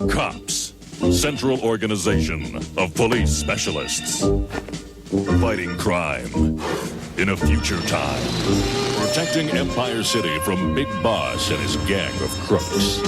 Cops, Central Organization of Police Specialists. Fighting crime in a future time. Protecting Empire City from Big Boss and his gang of crooks.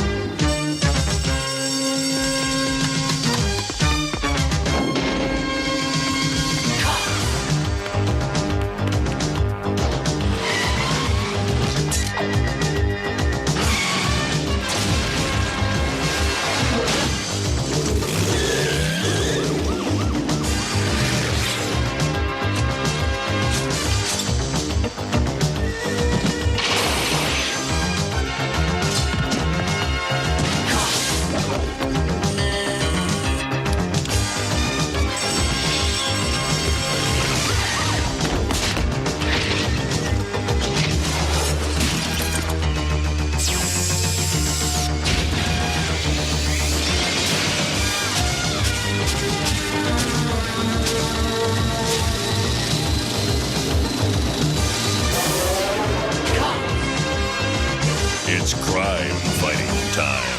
It's crime fighting time.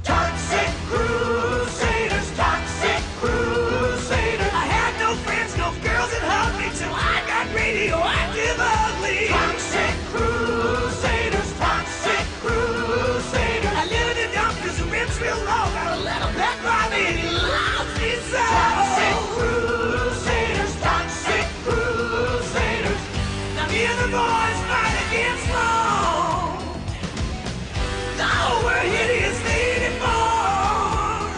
Toxic Crusaders, Toxic Crusaders. I had no friends, no girls that hugged me till I got radioactive ugly. Toxic Crusaders, Toxic Crusaders. I live in the dump 'cause the rent's real low. Got a little pet Bobby and he loves his soul. Toxic Crusaders, Toxic Crusaders. Now me and the boys fight against law. Oh, we're hideously deformed.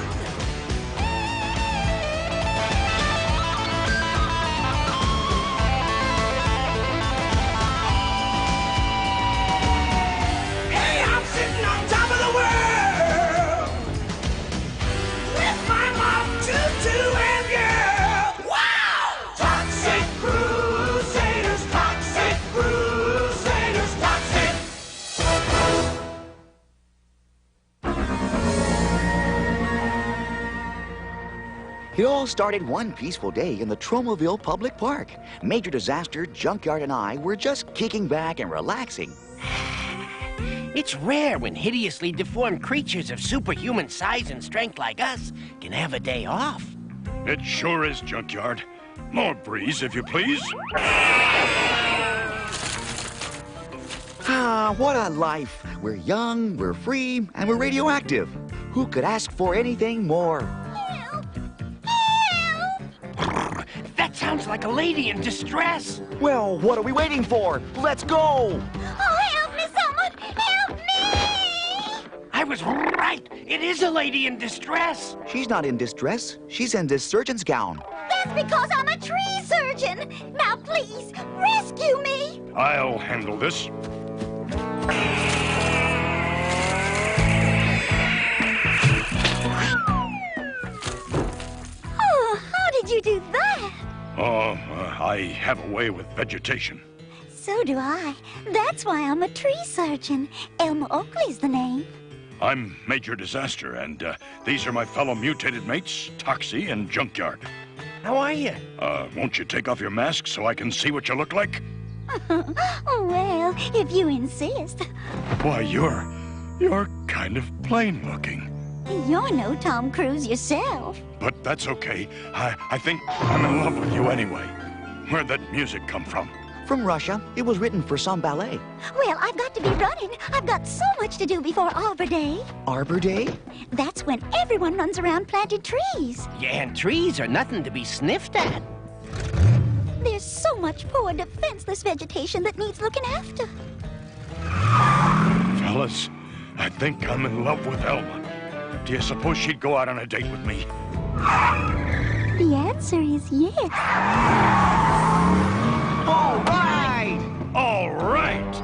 Hey, I'm sitting on top of the world with my mom, Tutu, and girl. Wow! Toxic Crusaders, Toxic Crusaders, Toxic. It all started one peaceful day in the Tromaville Public Park. Major Disaster, Junkyard, and I were just kicking back and relaxing. It's rare when hideously deformed creatures of superhuman size and strength like us can have a day off. It sure is, Junkyard. More breeze, if you please. Ah, what a life. We're young, we're free, and we're radioactive. Who could ask for anything more? That sounds like a lady in distress. Well, what are we waiting for? Let's go! Oh, help me, someone! Help me! I was right. It is a lady in distress. She's not in distress. She's in this surgeon's gown. That's because I'm a tree surgeon. Now, please, rescue me. I'll handle this. Oh, how did you do that? I have a way with vegetation. So do I. That's why I'm a tree surgeon. Elma Oakley's the name. I'm Major Disaster, and these are my fellow mutated mates, Toxie and Junkyard. How are you? Won't you take off your mask so I can see what you look like? Well, if you insist. Why, you're kind of plain looking. You're no Tom Cruise yourself. But that's okay. I think I'm in love with you anyway. Where'd that music come from? From Russia. It was written for some ballet. Well, I've got to be running. I've got so much to do before Arbor Day. Arbor Day? That's when everyone runs around planting trees. Yeah, and trees are nothing to be sniffed at. There's so much poor defenseless vegetation that needs looking after. Fellas, I think I'm in love with Elma. Do you suppose she'd go out on a date with me? The answer is yes. All right! All right!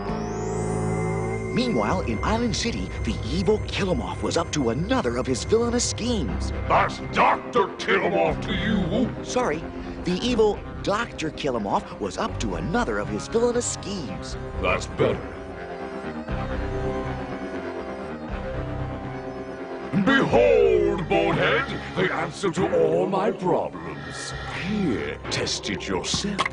Meanwhile, in Island City, the evil Killemoff was up to another of his villainous schemes. That's Dr. Killemoff to you. Sorry, the evil Dr. Killemoff was up to another of his villainous schemes. That's better. Behold, Bonehead, the answer to all my problems. Here, test it yourself.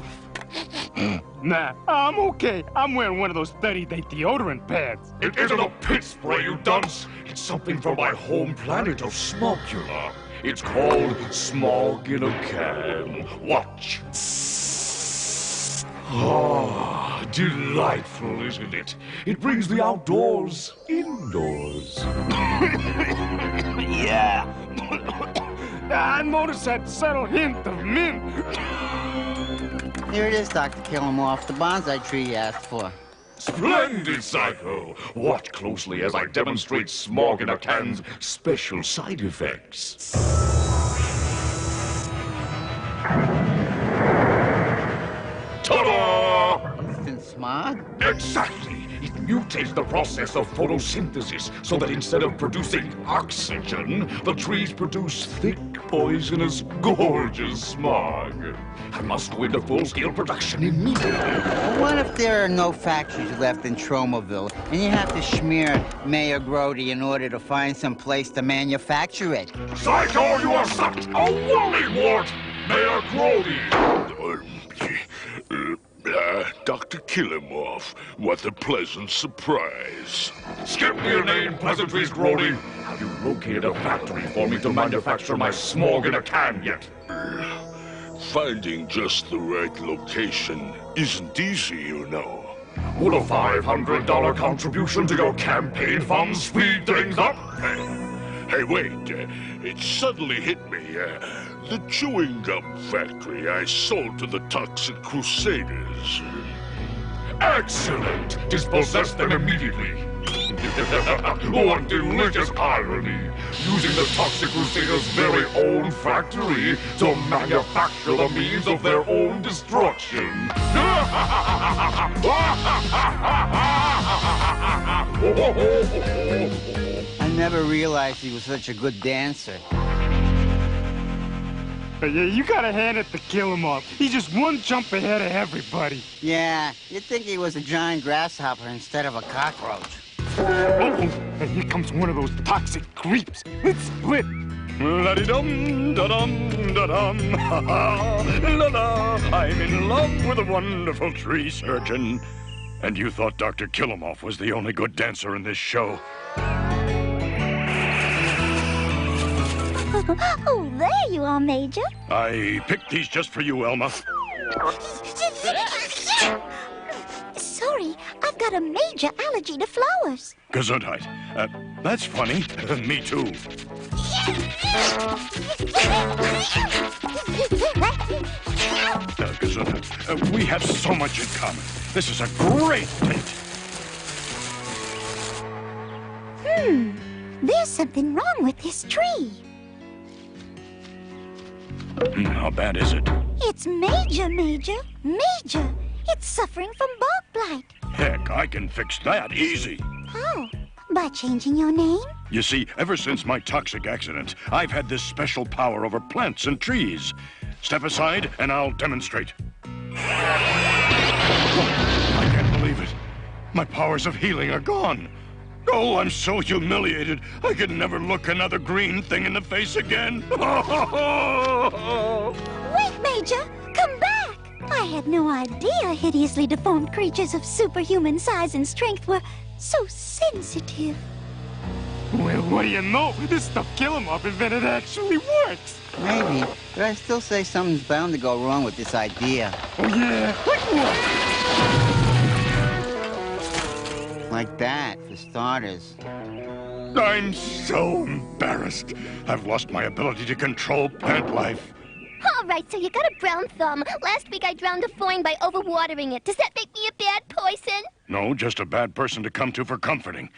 Nah, I'm okay. I'm wearing one of those 30-day deodorant pads. It isn't a pit spray, you dunce. It's something from my home planet of Smogula. It's called Smog in a Can. Watch. Ah, delightful, isn't it? It brings the outdoors indoors. Yeah. I noticed that subtle hint of mint. Here it is, Dr. Killemoff, the bonsai tree you asked for. Splendid, Psycho! Watch closely as I demonstrate Smog in a Can's special side effects. Ta-da! Instant smog? Exactly! It mutates the process of photosynthesis so that instead of producing oxygen, the trees produce thick, poisonous, gorgeous smog. I must go into full-scale production immediately. Well, what if there are no factories left in Tromaville, and you have to smear Mayor Grody in order to find some place to manufacture it? Psycho, you are such a wollywart! Mayor Grody! Dr. Killemoff, what a pleasant surprise. Skip your name, pleasantries, Grody. Have you located a factory for me to manufacture my Smog in a Can yet? Finding just the right location isn't easy, you know. Would a $500 contribution to your campaign funds speed things up? Hey, wait. It suddenly hit me. The chewing gum factory I sold to the Toxic Crusaders. Excellent! Dispossess them immediately. What delicious irony! Using the Toxic Crusaders' very own factory to manufacture the means of their own destruction. I never realized he was such a good dancer. Yeah, you gotta hand it to Killemoff. He's just one jump ahead of everybody. Yeah, you'd think he was a giant grasshopper instead of a cockroach. Uh-oh. And here comes one of those toxic creeps. Let's split. La-di-dum, da-dum, da-dum, ha-ha, la-la. I'm in love with a wonderful tree surgeon. And you thought Dr. Killemoff was the only good dancer in this show. Oh, there you are, Major. I picked these just for you, Elma. Sorry, I've got a major allergy to flowers. Gesundheit. That's funny. Me too. Gesundheit. We have so much in common. This is a great date. There's something wrong with this tree. How bad is it? It's major. It's suffering from bog blight. Heck, I can fix that easy. How? By changing your name? You see, ever since my toxic accident, I've had this special power over plants and trees. Step aside and I'll demonstrate. I can't believe it. My powers of healing are gone. Oh, I'm so humiliated. I could never look another green thing in the face again. Wait, Major! Come back! I had no idea hideously deformed creatures of superhuman size and strength were so sensitive. Well, what do you know? This stuff Killemoff invented actually works. Maybe, but I still say something's bound to go wrong with this idea. Oh, yeah? Like what? Like that, for starters. I'm so embarrassed. I've lost my ability to control plant life. All right, so you got a brown thumb. Last week I drowned a foin by overwatering it. Does that make me a bad person? No, just a bad person to come to for comforting.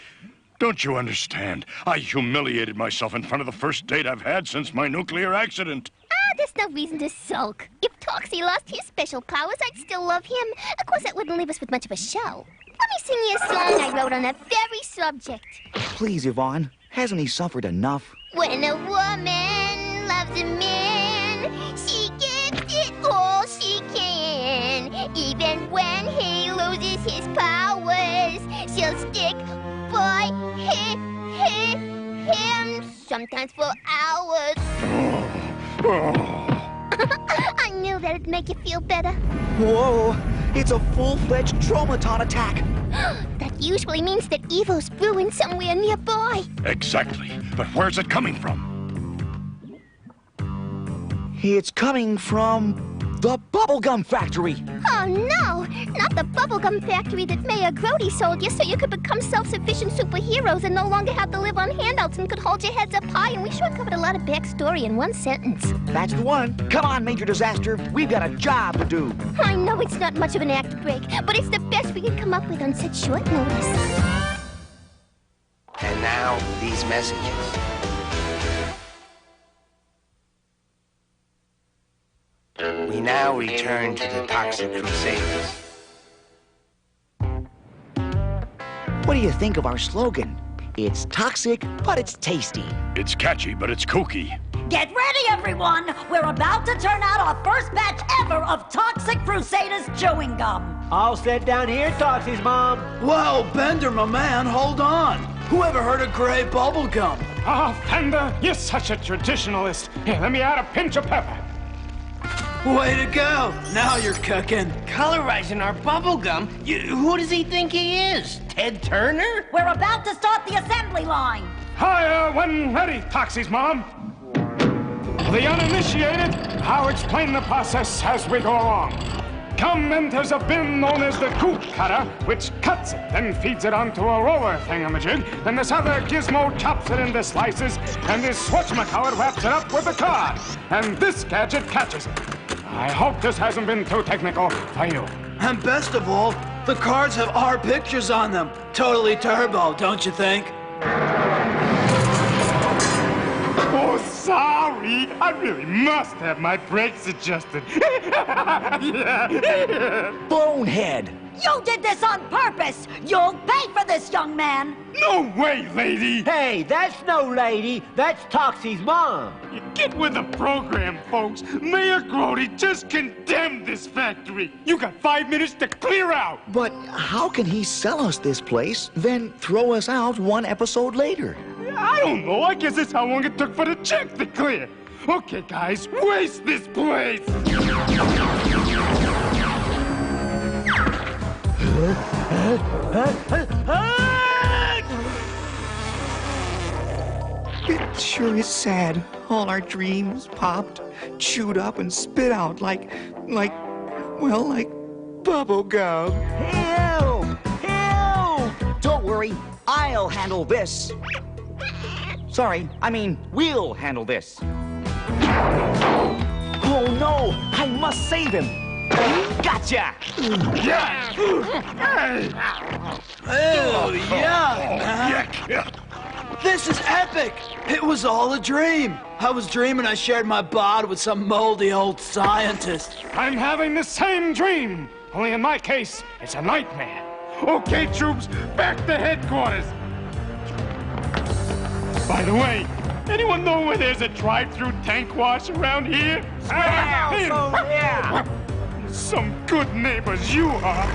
Don't you understand? I humiliated myself in front of the first date I've had since my nuclear accident. There's no reason to sulk. If Toxie lost his special powers, I'd still love him. Of course, that wouldn't leave us with much of a show. Let me sing you a song I wrote on that very subject. Please, Yvonne. Hasn't he suffered enough? When a woman loves a man, she gives it all she can. Even when he loses his powers, she'll stick by him, sometimes for hours. I I knew that'd make you feel better. Whoa, it's a full-fledged Tromaton attack. That usually means that evil's brewing somewhere nearby. Exactly. But where's it coming from? It's coming from the bubblegum factory. Oh no! Not the bubblegum factory that Mayor Grody sold you so you could become self-sufficient superheroes and no longer have to live on handouts and could hold your heads up high, and we sure covered a lot of backstory in one sentence. That's the one. Come on, Major Disaster. We've got a job to do. I know it's not much of an act break, but it's the best we can come up with on such short notice. And now, these messages. We now return to the Toxic Crusaders. What do you think of our slogan? It's toxic, but it's tasty. It's catchy, but it's kooky. Get ready, everyone! We're about to turn out our first batch ever of Toxic Crusaders chewing gum. All set down here, Toxie's mom. Whoa, Bender, my man, hold on. Who ever heard of gray bubble gum? Oh, Fender, you're such a traditionalist. Here, let me add a pinch of pepper. Way to go! Now you're cooking. Colorizing our bubblegum? Who does he think he is? Ted Turner? We're about to start the assembly line. Hire when ready, Toxie's mom. The uninitiated, I'll explain the process as we go along. Gum enters a bin known as the goop cutter, which cuts it, then feeds it onto a roller thingamajig, then this other gizmo chops it into slices, and this switchmacower wraps it up with a card, and this gadget catches it. I hope this hasn't been too technical for you. And best of all, the cards have our pictures on them. Totally turbo, don't you think? Oh, sorry. I really must have my brakes adjusted. Bonehead! You did this on purpose! You'll pay for this, young man! No way, lady! Hey, that's no lady. That's Toxie's mom. You get with the program, folks. Mayor Grody just condemned this factory. You got 5 minutes to clear out. But how can he sell us this place, then throw us out one episode later? I don't know. I guess that's how long it took for the check to clear. Okay, guys, waste this place. It sure is sad. All our dreams popped, chewed up, and spit out like bubble gum. Ew! Ew! Don't worry, I'll handle this. Sorry, I mean, we'll handle this. Oh no! I must save him! Gotcha! Yeah! Oh, yeah, man. This is epic! It was all a dream. I was dreaming I shared my bod with some moldy old scientist. I'm having the same dream, only in my case, it's a nightmare. Okay, troops, back to headquarters. By the way, anyone know where there's a drive-through tank wash around here? Yeah. Some good neighbors you are.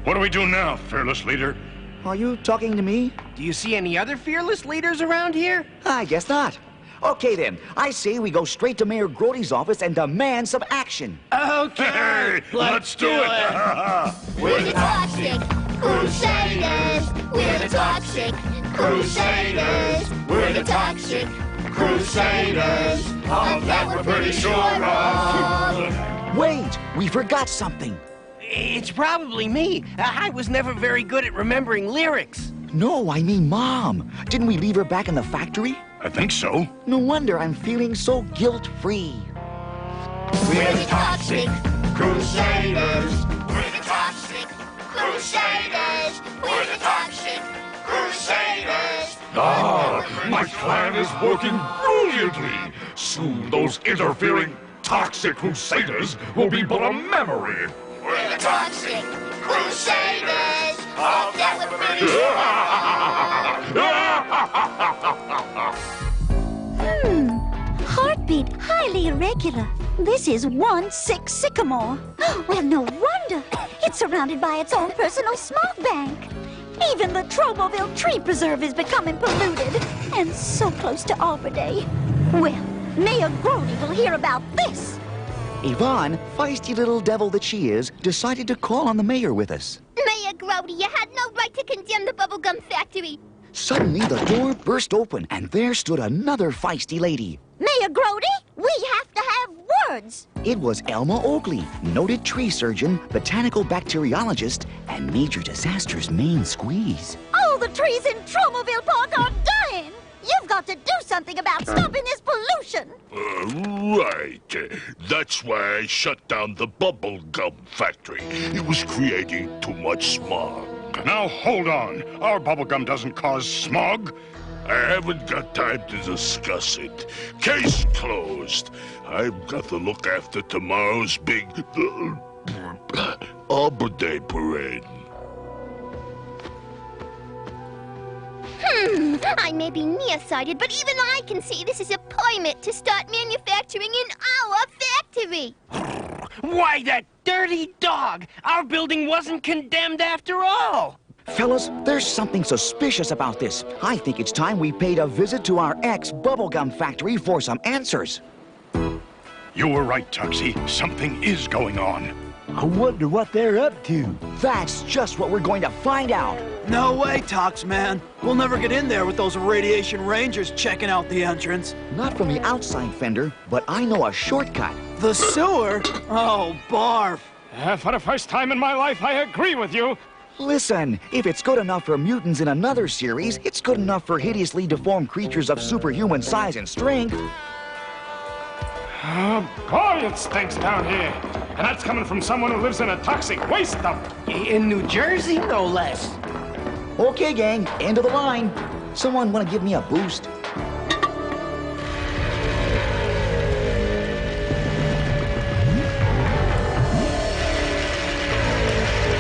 What do we do now, fearless leader? Are you talking to me? Do you see any other fearless leaders around here? I guess not. Okay then, I say we go straight to Mayor Grody's office and demand some action. Okay, let's do it. We're the Toxic Crusaders. We're the Toxic Crusaders. We're the Toxic Crusaders. Of that we're pretty sure of. Wait, we forgot something. It's probably me. I was never very good at remembering lyrics. No, I mean Mom. Didn't we leave her back in the factory? I think so. No wonder I'm feeling so guilt-free. We're the Toxic Crusaders. We're the Toxic Crusaders. We're the Toxic Crusaders. Ah, my plan is working brilliantly. Soon those interfering Toxic Crusaders will be but a memory. We're the Toxic Crusaders. Of that we're pretty sure. Heartbeat highly irregular. This is 1-6 sycamore. Well, no wonder. It's surrounded by its own personal smog bank. Even the Tromaville tree preserve is becoming polluted. And so close to Arbor Day. Well, Mayor Grody will hear about this. Yvonne, feisty little devil that she is, decided to call on the mayor with us. Mayor Grody, you had no right to condemn the bubblegum factory. Suddenly, the door burst open, and there stood another feisty lady. Mayor Grody, we have to have words. It was Elma Oakley, noted tree surgeon, botanical bacteriologist, and Major Disaster's main squeeze. All the trees in Tromaville Park are dying. You've got to do something about stopping this pollution. Right. That's why I shut down the bubblegum factory. It was creating too much smog. Now, hold on. Our bubblegum doesn't cause smog. I haven't got time to discuss it. Case closed. I've got to look after tomorrow's big Arbor Day parade. I may be nearsighted, but even I can see this is a permit to start manufacturing in our factory. Why, that dirty dog! Our building wasn't condemned after all! Fellas, there's something suspicious about this. I think it's time we paid a visit to our ex-bubblegum factory for some answers. You were right, Toxie. Something is going on. I wonder what they're up to. That's just what we're going to find out. No way, Tox, man. We'll never get in there with those radiation rangers checking out the entrance. Not from the outside, Fender, but I know a shortcut. The sewer? Oh, barf. For the first time in my life, I agree with you. Listen, if it's good enough for mutants in another series, it's good enough for hideously deformed creatures of superhuman size and strength. Oh, boy, it stinks down here. And that's coming from someone who lives in a toxic waste dump. In New Jersey, no less. Okay, gang, end of the line. Someone want to give me a boost?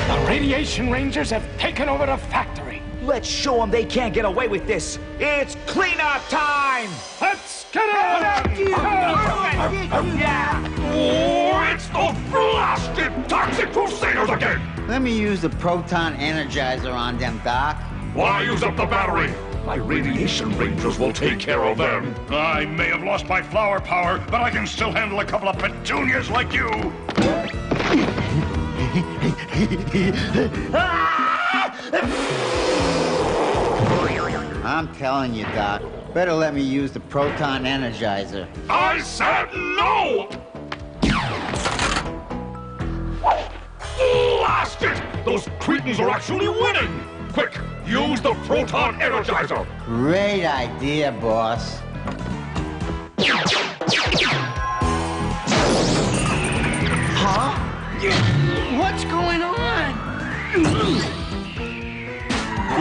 The Radiation Rangers have taken over the factory. Let's show them they can't get away with this. It's cleanup time! Let's get it! Oh, it's those blasted Toxic Crusaders again! Let me use the proton energizer on them, Doc. Why use up the battery? My radiation rangers will take care of them. I may have lost my flower power, but I can still handle a couple of petunias like you. I'm telling you, Doc. Better let me use the proton energizer. I said no! Blast it! Those cretins are actually winning! Quick, use the proton energizer! Great idea, boss. Huh? What's going on?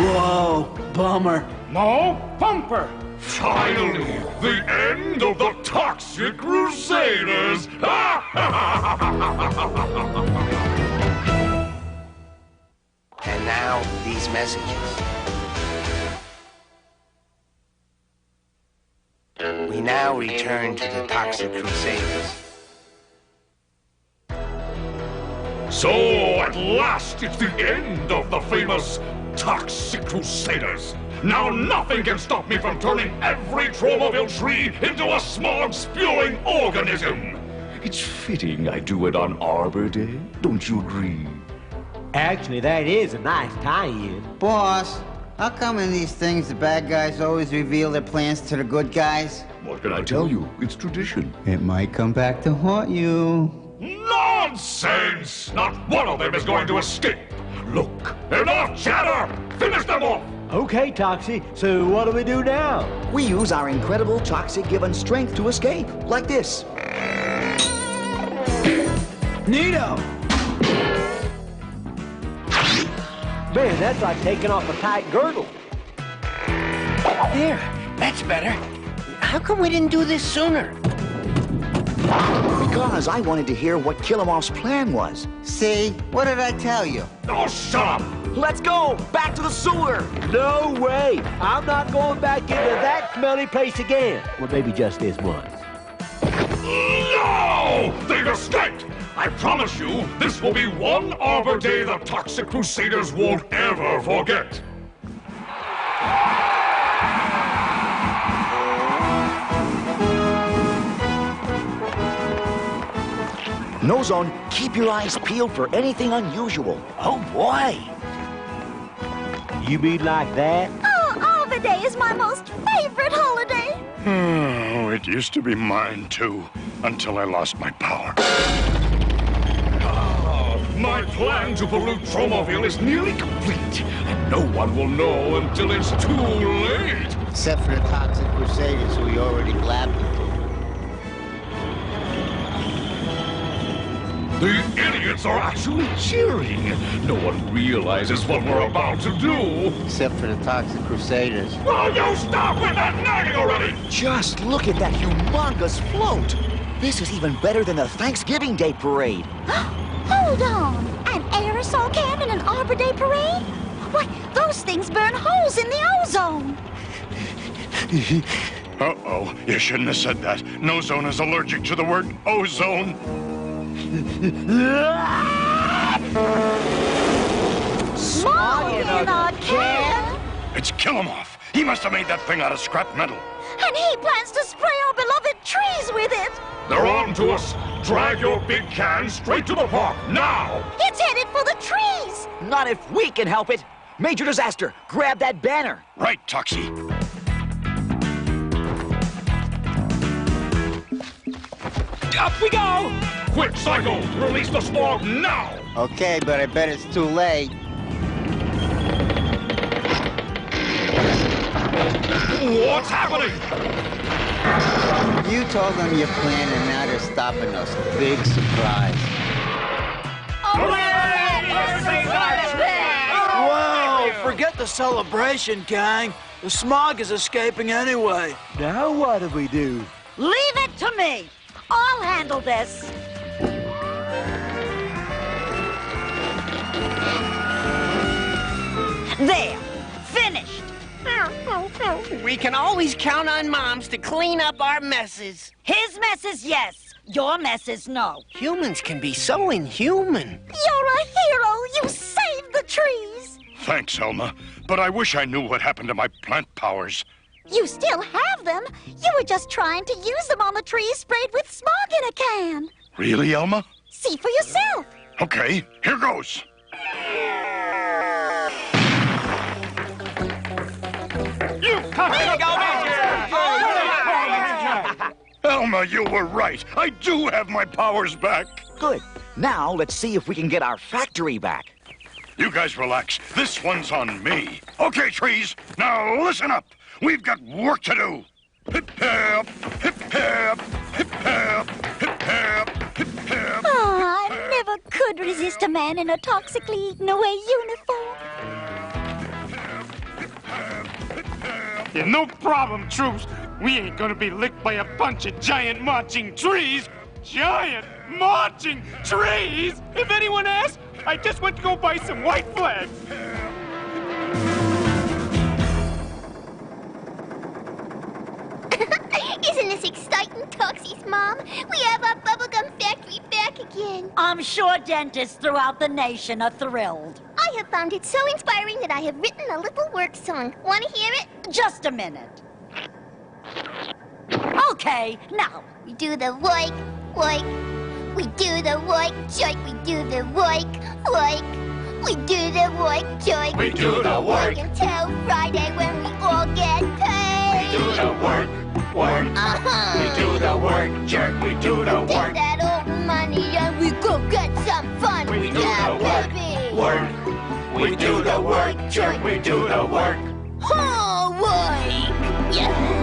Whoa, bummer. No, bumper. Finally, the end of the Toxic Crusaders! And now, these messages. We now return to the Toxic Crusaders. So, at last, it's the end of the famous Toxic Crusaders. Now nothing can stop me from turning every Tromaville tree into a smog-spewing organism. It's fitting I do it on Arbor Day, don't you agree? Actually, that is a nice tie-in. Boss, how come in these things the bad guys always reveal their plans to the good guys? What can I tell you? It's tradition. It might come back to haunt you. Nonsense! Not one of them is going to escape. Look, enough chatter! Finish them off! Okay, Toxie, so what do we do now? We use our incredible toxic given strength to escape, like this. Neato! Man, that's like taking off a tight girdle. There, that's better. How come we didn't do this sooner? Because I wanted to hear what Killemoff's plan was. See? What did I tell you? Oh, shut up! Let's go! Back to the sewer! No way! I'm not going back into that smelly place again. Well, maybe just this once. No! They've escaped! I promise you, this will be one Arbor Day the Toxic Crusaders won't ever forget. No Zone, keep your eyes peeled for anything unusual. Oh, boy. You mean like that? Oh, Arbor Day is my most favorite holiday. Oh, it used to be mine, too, until I lost my power. My plan to pollute Tromaville is nearly complete, and no one will know until it's too late. Except for the Toxic Crusaders who we already blabbed into. The idiots are actually cheering. No one realizes what we're about to do. Except for the Toxic Crusaders. Will you stop with that nagging already? Just look at that humongous float. This is even better than the Thanksgiving Day parade. Hold on. An aerosol can in an Arbor Day parade? Why, those things burn holes in the ozone. Uh-oh, you shouldn't have said that. No Zone is allergic to the word ozone. Smog in a can? It's Killemoff. He must have made that thing out of scrap metal. And he plans to spray our beloved trees with it. They're on to us. Drag your big can straight to the park, now! It's headed for the trees. Not if we can help it. Major Disaster, grab that banner. Right, Toxie. Up we go! Quick, Psycho! Release the smog now! Okay, but I bet it's too late. What's happening? You told them your plan and now they're stopping us. Big surprise. Whoa, forget the celebration, gang. The smog is escaping anyway. Now what do we do? Leave it to me. I'll handle this. There. Finished. We can always count on Moms to clean up our messes. His messes, yes. Your messes, no. Humans can be so inhuman. You're a hero. You saved the trees. Thanks, Elma. But I wish I knew what happened to my plant powers. You still have them. You were just trying to use them on the trees sprayed with smog in a can. Really, Elma? See for yourself. Okay, here goes. Elma, you were right. I do have my powers back. Good. Now let's see if we can get our factory back. You guys relax. This one's on me. Okay, trees. Now listen up. We've got work to do. Hip hip, hip hip, hip hip, hip hip, hip hip. Oh, I never could resist a man in a toxically eaten away uniform. Yeah, no problem, troops. We ain't gonna be licked by a bunch of giant marching trees. Giant marching trees? If anyone asks, I just went to go buy some white flags. Isn't this exciting, Toxie's Mom? We have our bubblegum factory back again. I'm sure dentists throughout the nation are thrilled. I have found it so inspiring that I have written a little work song. Want to hear it? Just a minute. Okay, now. We do the work. We do the work, joik. We do the work. We do the work, joik. We do the work. Until Friday when we all get paid. We do the work. We do the work, jerk. We do the Take that old money and we go get some fun. We do yeah, the work. baby. We do the work, jerk. We do the work. Oh, work. Yeah.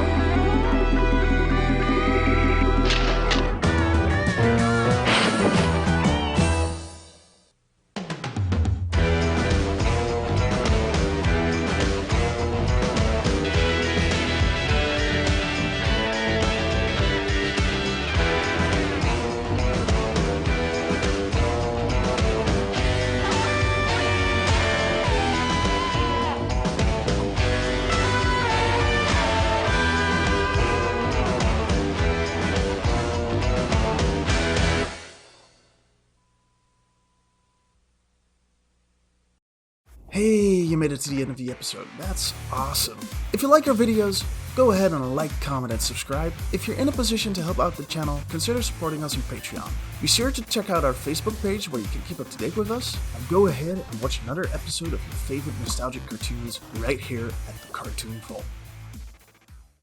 Hey, you made it to the end of the episode. That's awesome. If you like our videos, Go ahead and like, comment, and subscribe. If you're in a position to help out the channel, consider supporting us on Patreon. Be sure to check out our Facebook page where you can keep up to date with us, and go ahead and watch another episode of your favorite nostalgic cartoons right here at the Cartoon Vault.